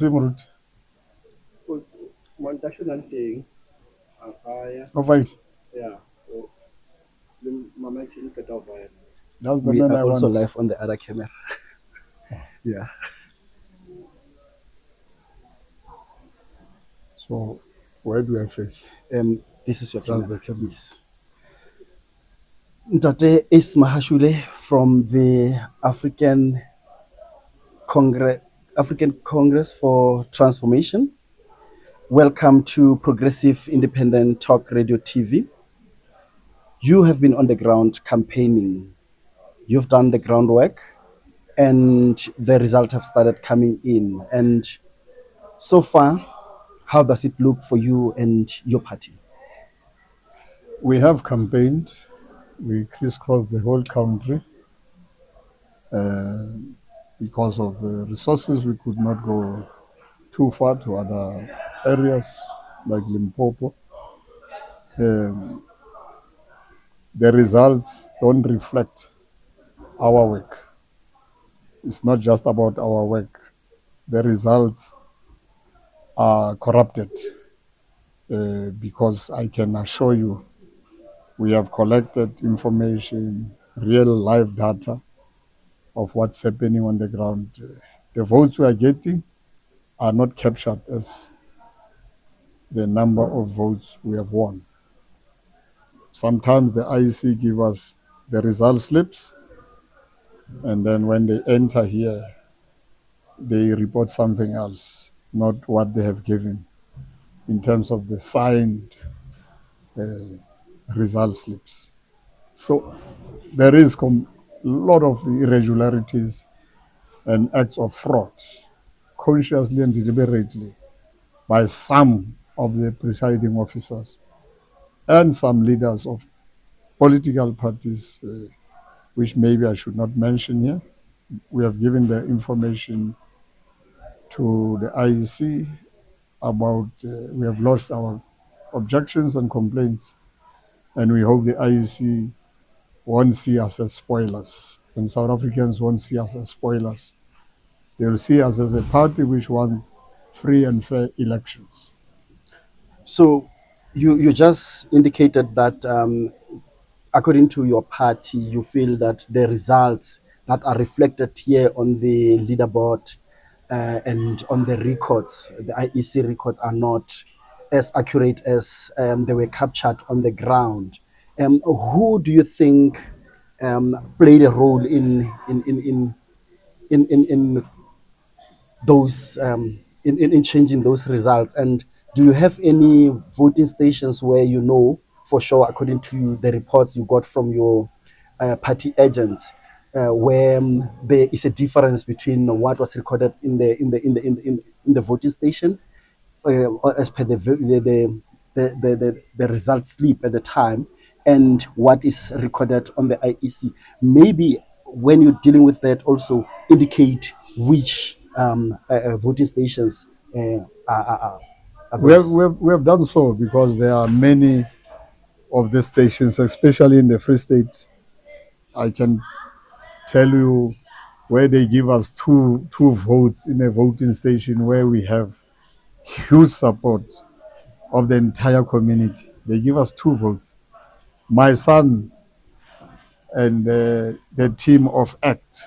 Zimrut. Montasho nanting akaya Over. yeah so mama actually cut off by That's the We man are I also want. live on the other camera. Yeah. So where do I face? This is your That's camera. the camera. Yes. Ntate Ace Magashule from the Congress African Congress for Transformation. Welcome to Progressive Independent Talk Radio TV. You have been on the ground campaigning. You've done the groundwork and the results have started coming in. And so far, how does it look for you and your party? We have campaigned. We crisscrossed the whole country. Uh, because of resources, we could not go too far to other areas like Limpopo. Um, the results don't reflect our work. It's not just about our work. The results are corrupted because I can assure you we have collected information, real live data of what's happening on the ground. The votes we are getting are not captured as the number of votes we have won. Sometimes the IEC give us the result slips, and then when they enter here, they report something else, not what they have given in terms of the signed result slips. So there is a lot of irregularities and acts of fraud, consciously and deliberately, by some of the presiding officers and some leaders of political parties, which maybe I should not mention here. We have given the information to the IEC about, we have lodged our objections and complaints, and we hope the IEC won't see us as spoilers, and South Africans won't see us as spoilers. They will see us as a party which wants free and fair elections. So you just indicated that according to your party, you feel that the results that are reflected here on the leaderboard and on the records, the IEC records, are not as accurate as they were captured on the ground. Who do you think played a role in those in changing those results? And do you have any voting stations where you know for sure, according to the reports you got from your party agents, where there is a difference between what was recorded in the voting station as per the result slip at the time, and what is recorded on the IEC? Maybe when you're dealing with that, also indicate which voting stations are We have, those. we, have, we have done so because there are many of the stations, especially in the Free State. I can tell you where they give us two votes in a voting station where we have huge support of the entire community. They give us two votes. My son and the team of ACT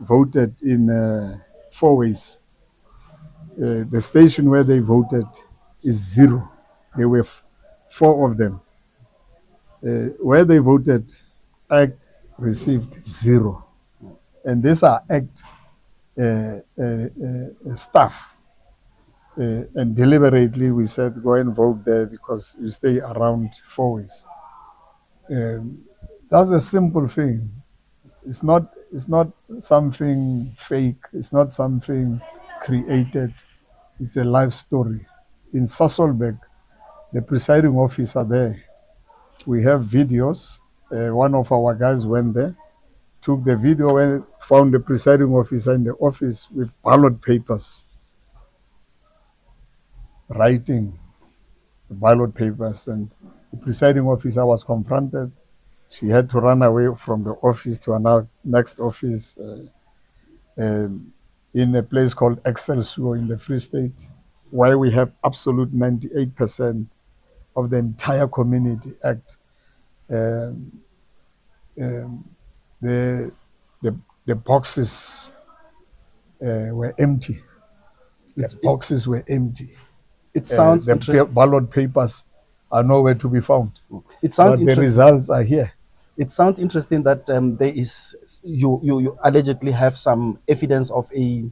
voted in four ways. The station where they voted is zero. There were four of them. Where they voted, ACT received zero. And these are ACT staff. And deliberately we said, go and vote there because you stay around four ways. That's a simple thing. It's not something fake. It's not something created. It's a life story. In Sasolburg, the presiding officer there, we have videos. One of our guys went there, took the video and found the presiding officer in the office with ballot papers, writing the ballot papers, and the presiding officer was confronted. She had to run away from the office to another next office. in a place called Excelsior in the Free State, where we have absolute 98% of the entire community act. Um, um, the, the, the boxes were empty. The It's, it, boxes were empty. it sounds The interesting. ballot papers are nowhere to be found. It sounds But the interesting. results are here. It sounds interesting that there is you allegedly have some evidence of a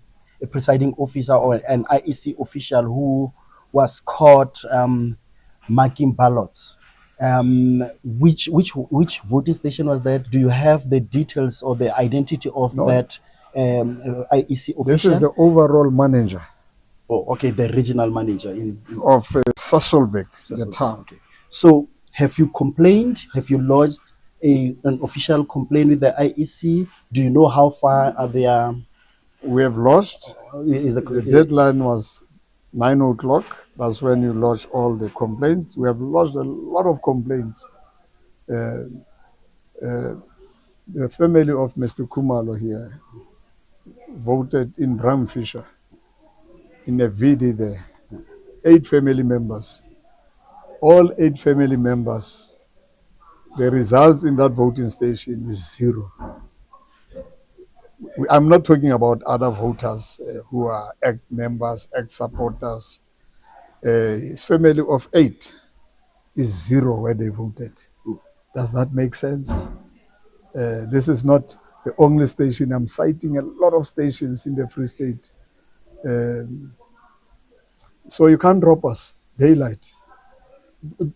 presiding officer or an IEC official who was caught marking ballots. Which voting station was that? Do you have the details or the identity of No, that IEC this is official? the overall manager Oh, okay, the regional manager in of Sasolbeck, the Sasol. town. Okay. So, have you complained? Have you lodged an official complaint with the IEC? Do you know how far are they? We have lodged. Is The the deadline was 9 o'clock. That's when you lodge all the complaints. We have lodged a lot of complaints. Uh, uh, the family of Mr. Kumalo here voted in Bramfisher in a VD there. 8 family members. All 8 family members. The results in that voting station is zero. I'm not talking about other voters who are ex-members, ex-supporters. His family of 8 is zero where they voted. Does that make sense? This is not the only station. I'm citing a lot of stations in the Free State. Um, so you can't drop us. Daylight.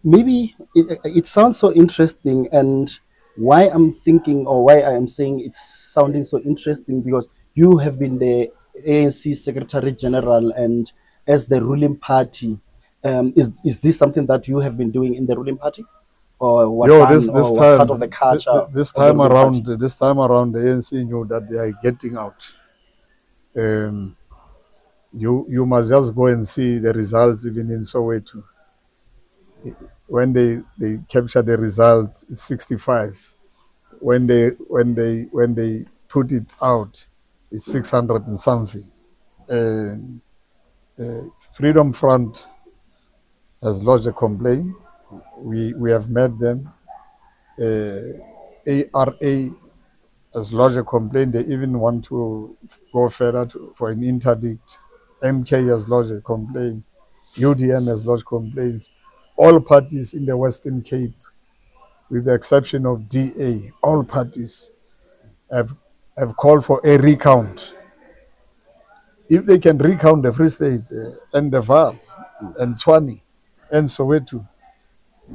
maybe it sounds so interesting, and why I'm thinking or why I am saying it's sounding so interesting because you have been the ANC Secretary General and as the ruling party. Is this something that you have been doing in the ruling party, or was Yo, done this or was part of the time, culture this of the time ruling party? around, the ANC knew that they are getting out. Um, you must just go and see the results even in Soweto. When they capture the results, it's 65. When they put it out, it's 600 and something. And Freedom Front has lodged a complaint. We have met them. ARA has lodged a complaint. They even want to go further for an interdict. MK has lodged a complaint. UDM has lodged complaints. All parties in the Western Cape, with the exception of DA, all parties have called for a recount. If they can recount the Free State and the Vaal and Tswane and Soweto,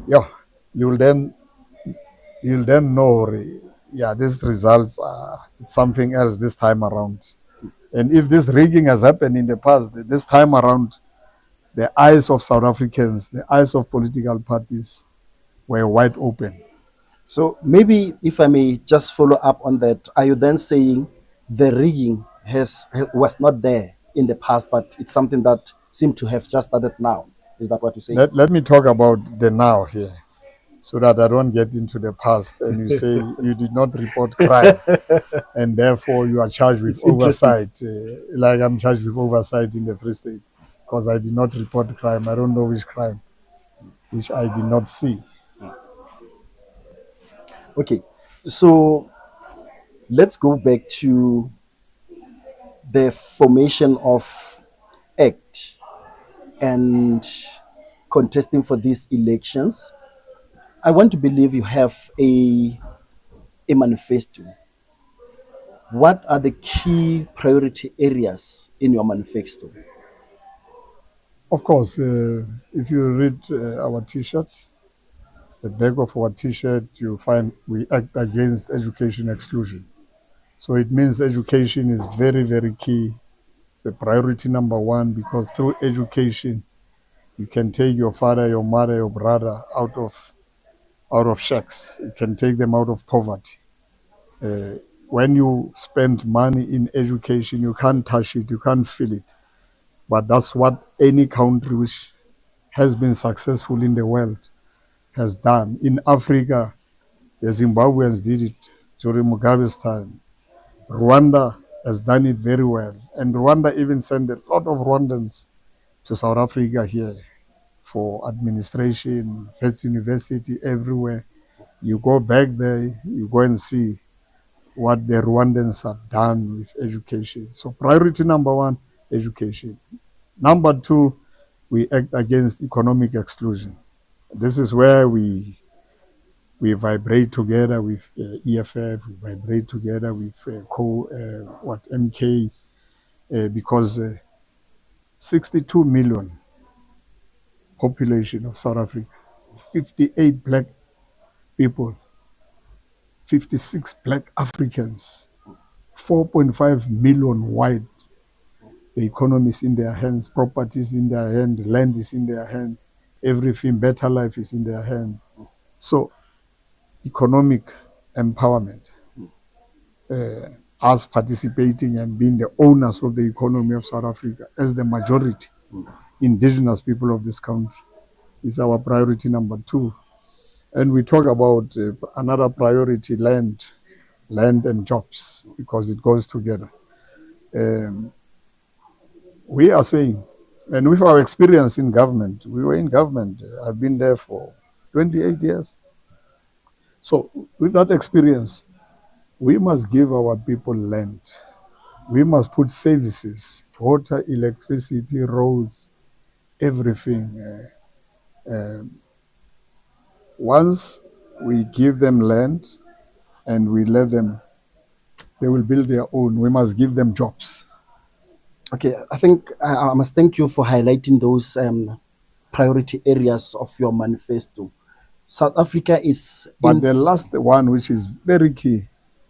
yeah, you'll then know, yeah, these results are something else this time around. And if this rigging has happened in the past, this time around, the eyes of South Africans, the eyes of political parties were wide open. So maybe if I may just follow up on that, are you then saying the rigging was not there in the past, but it's something that seemed to have just started now? Is that what you're saying? Let me talk about the now here, so that I don't get into the past and you say you did not report crime and therefore you are charged with It's interesting. oversight, like I'm charged with oversight in the Free State because I did not report crime. I don't know which crime, which I did not see. Okay, so let's go back to the formation of ACT and contesting for these elections. I want to believe you have a manifesto. What are the key priority areas in your manifesto? Of course, if you read our T-shirt, the back of our T-shirt, you find we act against education exclusion. So it means education is very, very key. It's a priority number one because through education, you can take your father, your mother, your brother out of shacks. You can take them out of poverty. Uh, when you spend money in education, you can't touch it, you can't feel it. But that's what any country which has been successful in the world has done. In Africa, the Zimbabweans did it during Mugabe's time. Rwanda has done it very well. And Rwanda even sent a lot of Rwandans to South Africa here for administration, first university, everywhere. You go back there, you go and see what the Rwandans have done with education. So priority number one, education. Number two, we act against economic exclusion. This is where we vibrate together with EFF, we vibrate together with MK, because 62 million population of South Africa, 58 black people, 56 black Africans, 4.5 million white. The economy is in their hands, property is in their hands, land is in their hands, everything, better life is in their hands. So economic empowerment, us participating and being the owners of the economy of South Africa as the majority indigenous people of this country is our priority number two. And we talk about another priority, land and jobs, because it goes together. We are saying, and with our experience in government, we were in government. I've been there for 28 years. So with that experience, we must give our people land. We must put services, water, electricity, roads, everything. Once we give them land and we let them, they will build their own. We must give them jobs. Okay, I think I must thank you for highlighting those priority areas of your manifesto. South Africa is But the last one, which is very key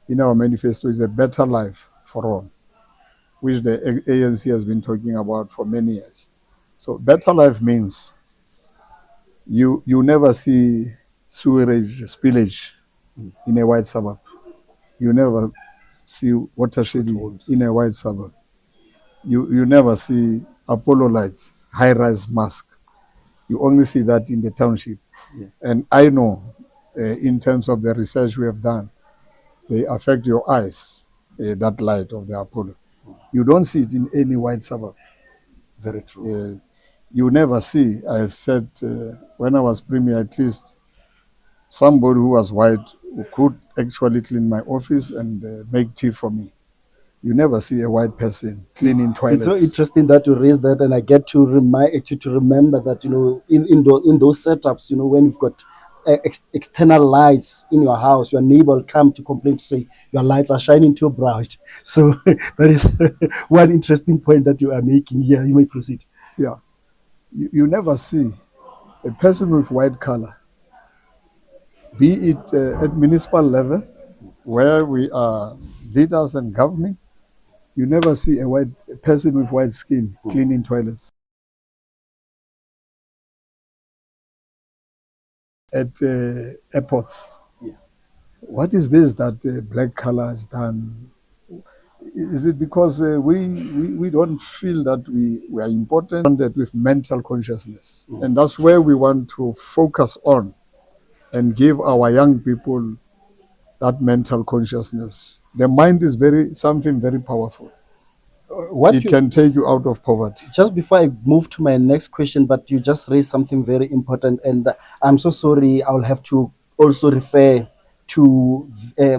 in our manifesto, is a better life for all, which the ANC has been talking about for many years. So better life means you never see sewerage spillage in a white suburb. You never see water shedding in a white suburb. You never see Apollo lights, high-rise mask. You only see that in the township. Yeah. And I know, in terms of the research we have done, they affect your eyes, that light of the Apollo. You don't see it in any white suburb. very true. You never see, I've said, when I was premier, at least somebody who was white who could actually clean my office and make tea for me. You never see a white person cleaning toilets. It's so interesting that you raise that, and I get to remember that, you know, in those setups, you know, when you've got external lights in your house, your neighbor will come to complain to say your lights are shining too bright. So that is one interesting point that you are making here. You may proceed. Yeah, you never see a person with white color, be it at municipal level, where we are leaders and governing. You never see a person with white skin cleaning toilets. At airports. Yeah. What is this that black color has done? Is it because we don't feel that we are important, that with mental consciousness? And that's where we want to focus on and give our young people that mental consciousness. The mind is something very powerful. It can take you out of poverty. Just before I move to my next question, but you just raised something very important, and I'm so sorry. I'll have to also refer to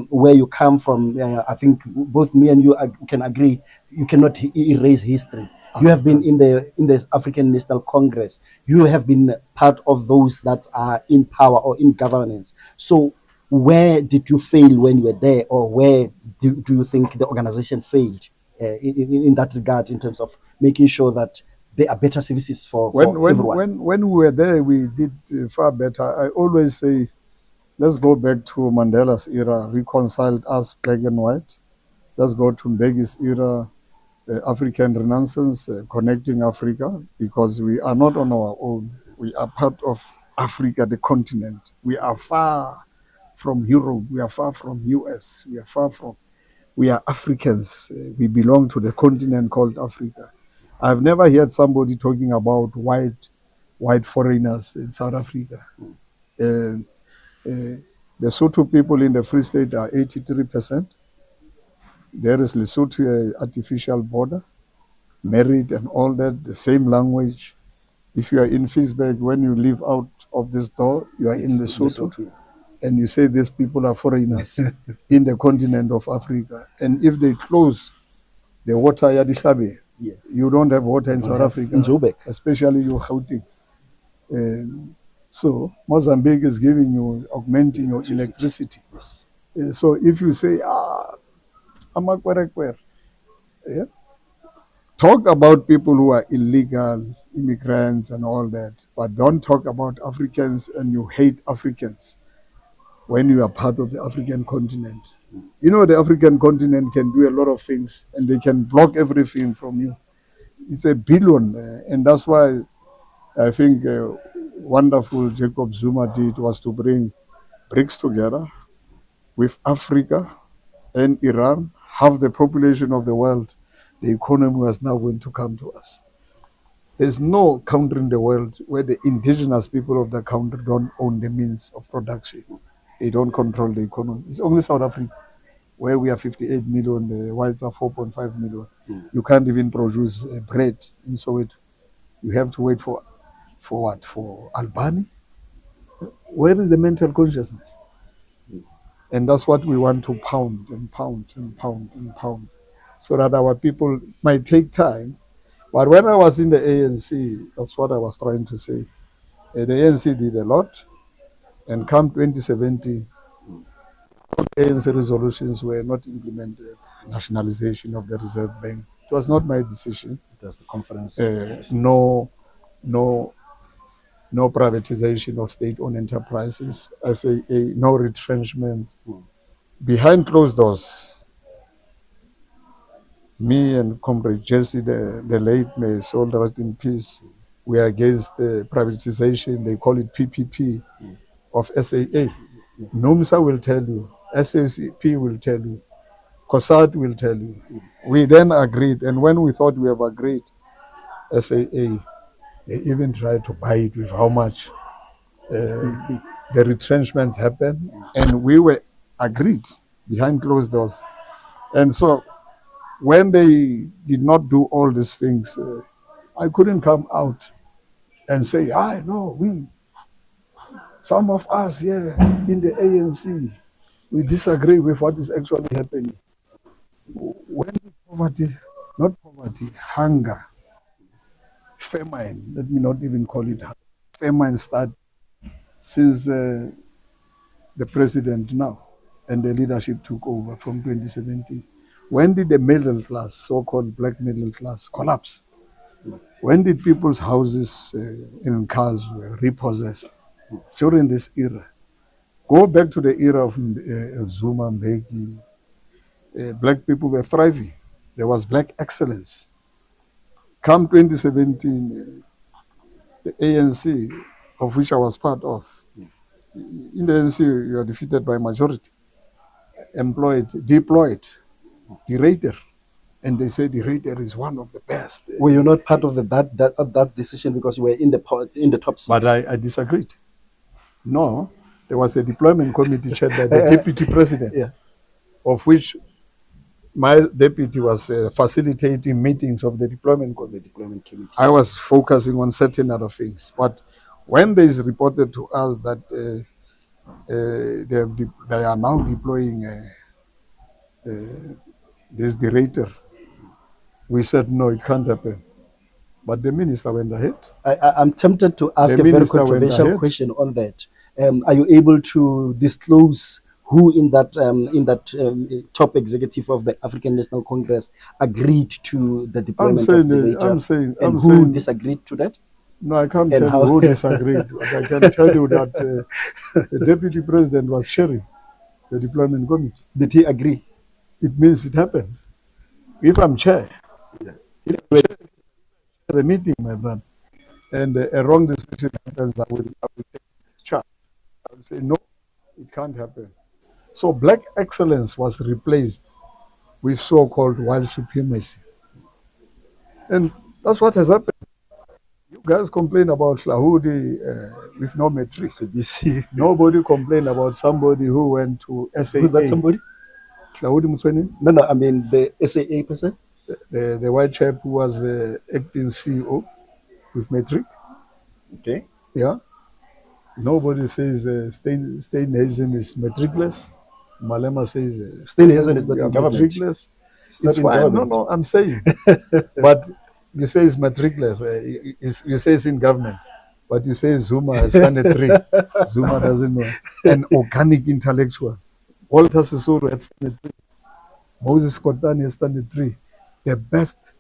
where you come from. I think both me and you can agree you cannot erase history. You have been in the African National Congress. You have been part of those that are in power or in governance. So where did you fail when you were there, or where do you think the organization failed in that regard, in terms of making sure that there are better services for everyone? When we were there, we did far better. I always say, let's go back to Mandela's era, reconciled us black and white. Let's go to Mbeki's era, African Renaissance, connecting Africa, because we are not on our own. We are part of Africa, the continent. We are far from Europe. We are far from US. We are Africans. We belong to the continent called Africa. I've never heard somebody talking about white foreigners in South Africa. The Sotho people in the Free State are 83%. There is Lesotho artificial border, married and all that, the same language. If you are in Fitzburg, when you leave out of this door, you are in Lesotho, and you say these people are foreigners in the continent of Africa. And if they close the water Yadihlabe, Yeah. you don't have water in Don't South have Africa, in Joburg. especially you Gauteng. So Mozambique is giving you, augmenting your electricity. Yes. So if you say, amakwerekwer, yeah, talk about people who are illegal immigrants and all that, but don't talk about Africans and you hate Africans when you are part of the African continent. You know, the African continent can do a lot of things and they can block everything from you. It's a billion, and that's why I think wonderful Jacob Zuma did was to bring BRICS together with Africa and Iran, half the population of the world. The economy was now going to come to us. There's no country in the world where the indigenous people of the country don't own the means of production. They don't control the economy. It's only South Africa, where we are 58 million, the whites are 4.5 million. You can't even produce bread in Soweto. You have to wait for what? For Albany? Where is the mental consciousness? And that's what we want to pound and pound and pound and pound, so that our people might take time. But when I was in the ANC, that's what I was trying to say. The ANC did a lot, and come 2017, ANC resolutions were not implemented. Nationalization of the Reserve Bank. It was not my decision. It was the conference. No, no, no privatization of state-owned enterprises. SAA, no retrenchments. Behind closed doors, me and Comrade Jesse, the late, may his soul rest in peace, we are against the privatization. They call it PPP of SAA. NUMSA will tell you, SACP will tell you, COSAT will tell you. We then agreed, and when we thought we have agreed, SAA, they even tried to buy it with how much the retrenchments happened, and we were agreed behind closed doors. And so when they did not do all these things, I couldn't come out and say, I know, some of us here in the ANC, we disagree with what is actually happening. When poverty, not poverty, hunger, famine, let me not even call it hunger, famine started since the president now and the leadership took over from 2017. When did the middle class, so-called black middle class, collapse? When did people's houses and cars were repossessed? During this era. Go back to the era of Zuma and Mbeki. Black people were thriving. There was black excellence. Come 2017, the ANC, of which I was part of, in the ANC, you are defeated by majority, deployed, the Raider. And they say the Raider is one of the best. Were you not part of that decision because you were in the top seats? But I disagreed. No, there was a deployment committee chaired by the deputy president, of which my deputy was facilitating meetings of the deployment committee. I was focusing on certain other things. But when they reported to us that they are now deploying this director, we said, no, it can't happen. But the minister went ahead. I'm tempted to ask a very controversial question on that. Are you able to disclose who in that top executive of the African National Congress agreed to the deployment of the director? And who disagreed to that? No, I can't tell you who disagreed. But I can tell you that the deputy president was chairing the deployment committee. Did he agree? It means it happened. If I'm chair, if I'm chair the meeting, my brother, and a wrong decision happens, I will take charge. I will say, no, it can't happen. So black excellence was replaced with so-called white supremacy. And that's what has happened. You guys complain about Slahudi with no metrics. Nobody complained about somebody who went to SAA. Who's that somebody? Claude Musweni, No, no, I mean the SAA person. the white chap who was acting CEO with Metric. Okay. Yeah. Nobody says Steinhazen is matricless. Malema says Steenhuisen is Steinhazen, not you in are government. matricless. It's It's not in fine. No, government. no, I'm saying. But you say it's matricless. You say it's in government. But you say Zuma has standard three. Zuma doesn't know. An organic intellectual. Walter Sisulu had standard three. Moses Kotane has standard three. The best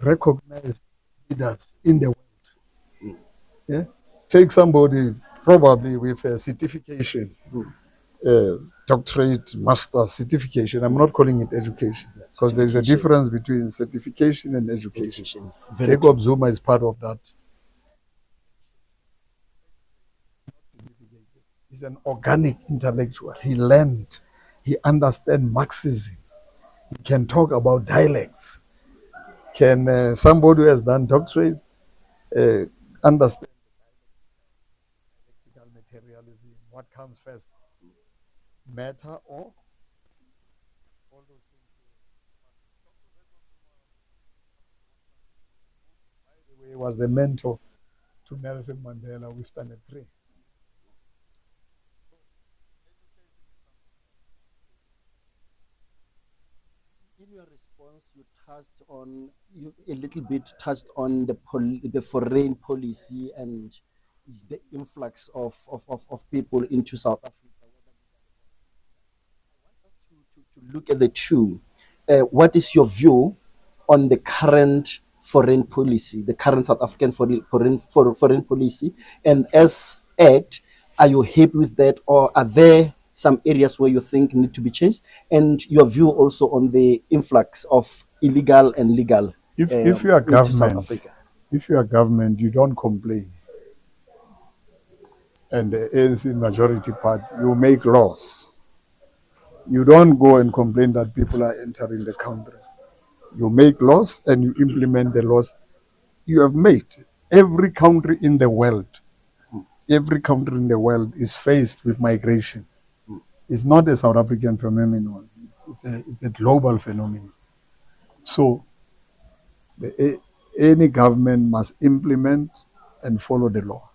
recognized leaders in the world. Yeah. Take somebody probably with a certification, doctorate, master certification. I'm not calling it education because there's a Certification, difference between certification and education. education. Very true. Jacob Zuma is part of that. He's an organic intellectual. He learned, he understands Marxism. He can talk about dialects. Can somebody who has done doctorate uh, understand dialectical materialism? What comes first, matter or all those things? By the way, was the mentor to Nelson Mandela with Standard 3. In your response, you touched on you a little bit touched on the foreign policy and the influx of people into South Africa. I want us to look at the two. What is your view on the current foreign policy, the current South African foreign policy, and as act, are you happy with that, or are there some areas where you think need to be changed? And your view also on the influx of illegal and legal If you are into South government, Africa. if you are government, you don't complain. And the ANC majority party, you make laws. You don't go and complain that people are entering the country. You make laws and you implement the laws you have made. Every country in the world is faced with migration. It's not a South African phenomenon. It's a global phenomenon. So any government must implement and follow the law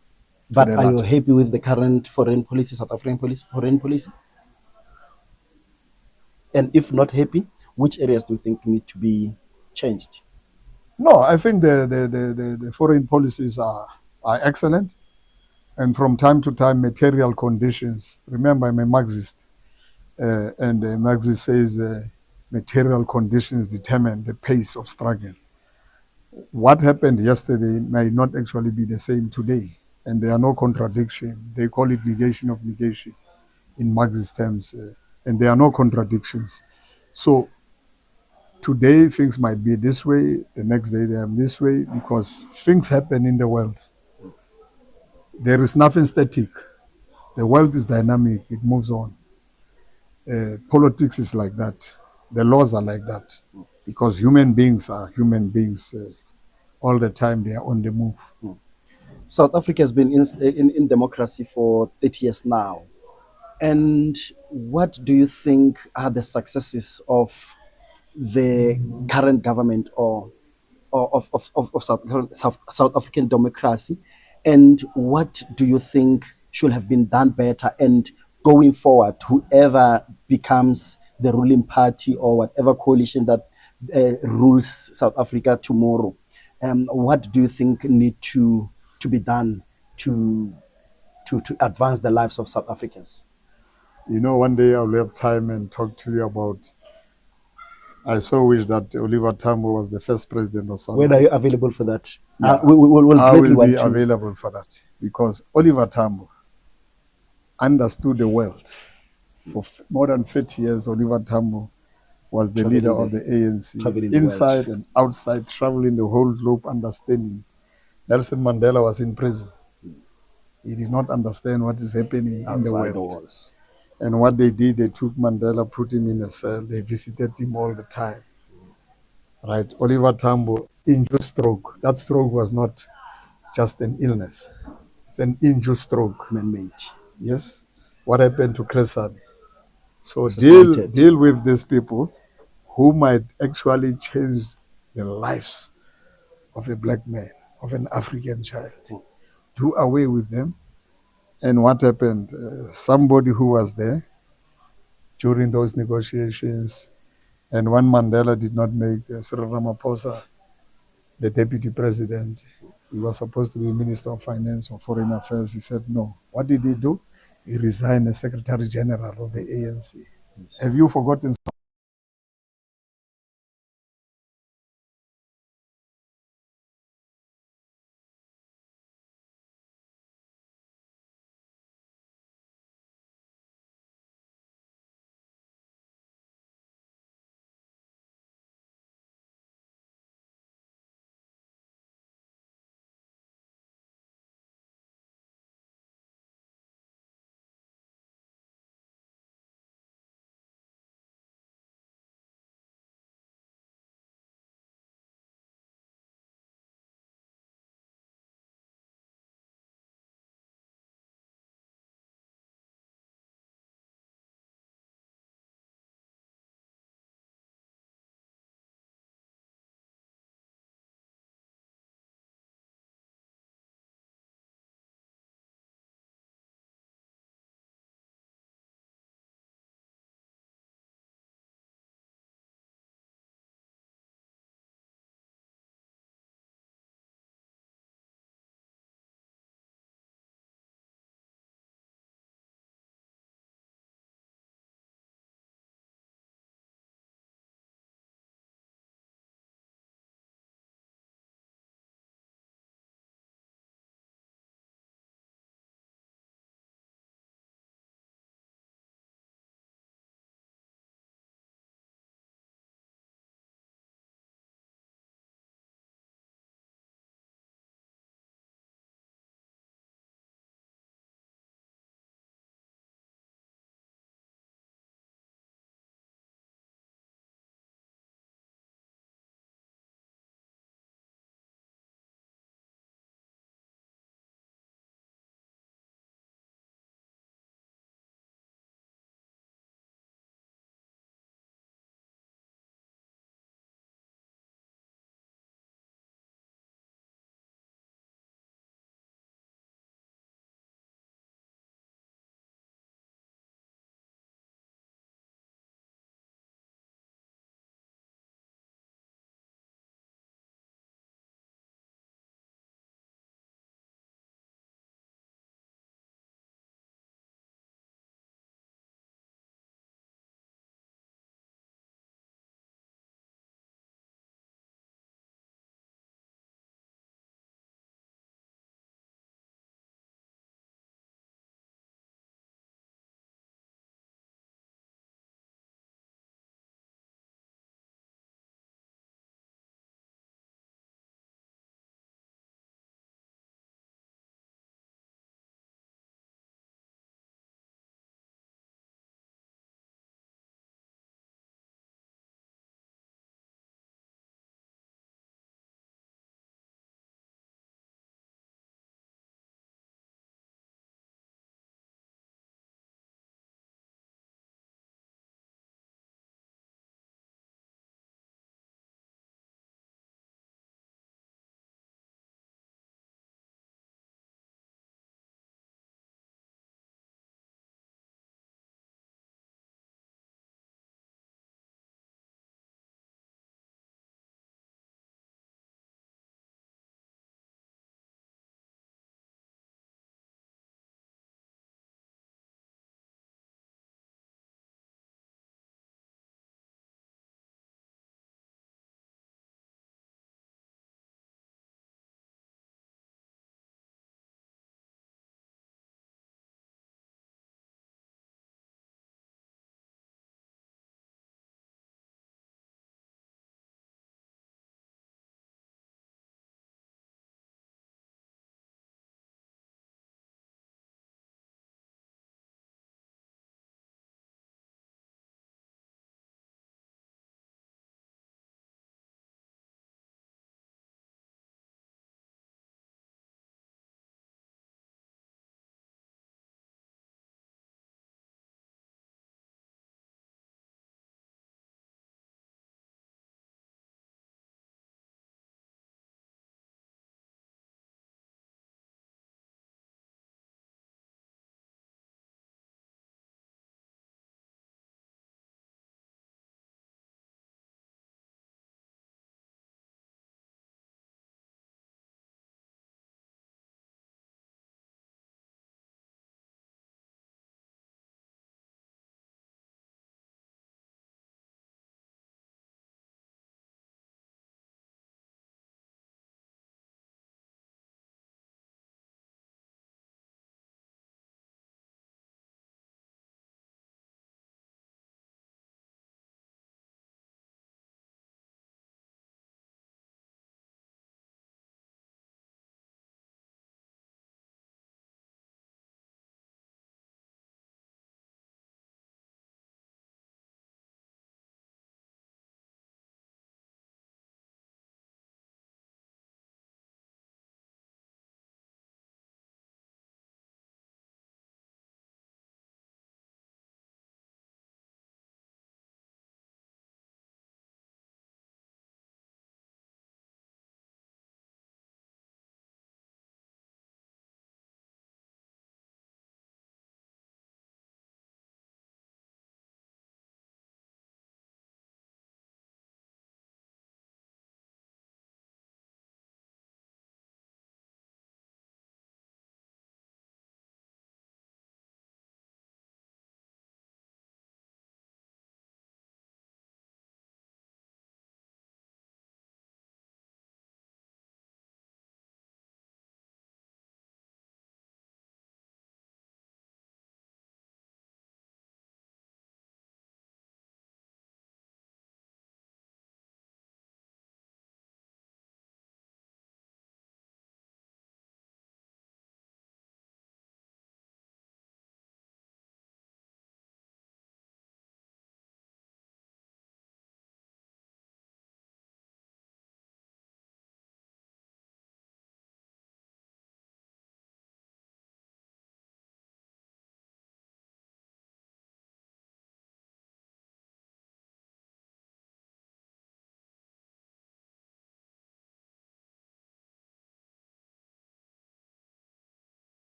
to But the are you latter. happy with the current foreign policy, South African policy, foreign policy? And if not happy, which areas do you think need to be changed? No, I think the foreign policies are excellent. And from time to time, material conditions. Remember, I'm a Marxist. And Marxist says material conditions determine the pace of struggle. What happened yesterday may not actually be the same today. And there are no contradiction. They call it negation of negation in Marxist terms. And there are no contradictions. So today things might be this way, the next day they are this way, because things happen in the world. There is nothing static. The world is dynamic, it moves on. Politics is like that. The laws are like that. Because human beings are human beings all the time, they are on the move. South Africa has been in democracy for 30 years now. And what do you think are the successes of the current government or of South African democracy? And what do you think should have been done better? And going forward, whoever becomes the ruling party or whatever coalition that rules South Africa tomorrow, what do you think need to be done to advance the lives of South Africans? You know, one day I'll have time and talk to you about. I so wish that Oliver Tambo was the first president of South When are you Africa. available for that? Yeah, We'll I gladly will be want to. available for that because Oliver Tambo understood the world. For more than 50 years, Oliver Tambo was the leader of the ANC, traveling the inside world. and outside, traveling the whole globe, understanding. Nelson Mandela was in prison. He did not understand what is happening in the Outside the world. walls. And what they did, they took Mandela, put him in a cell. They visited him all the time. Right? Oliver Tambo, injured stroke. That stroke was not just an illness. It's an injured stroke. Man-made. Yes. What happened to Chris Hani? So assassinated. deal with these people who might actually change the lives of a black man, of an African child. Do away with them. And what happened? Somebody who was there during those negotiations, and when Mandela did not make Cyril Ramaphosa the deputy president, he was supposed to be Minister of Finance or Foreign Affairs. He said no. What did he do? He resigned as Secretary General of the ANC. Yes. Have you forgotten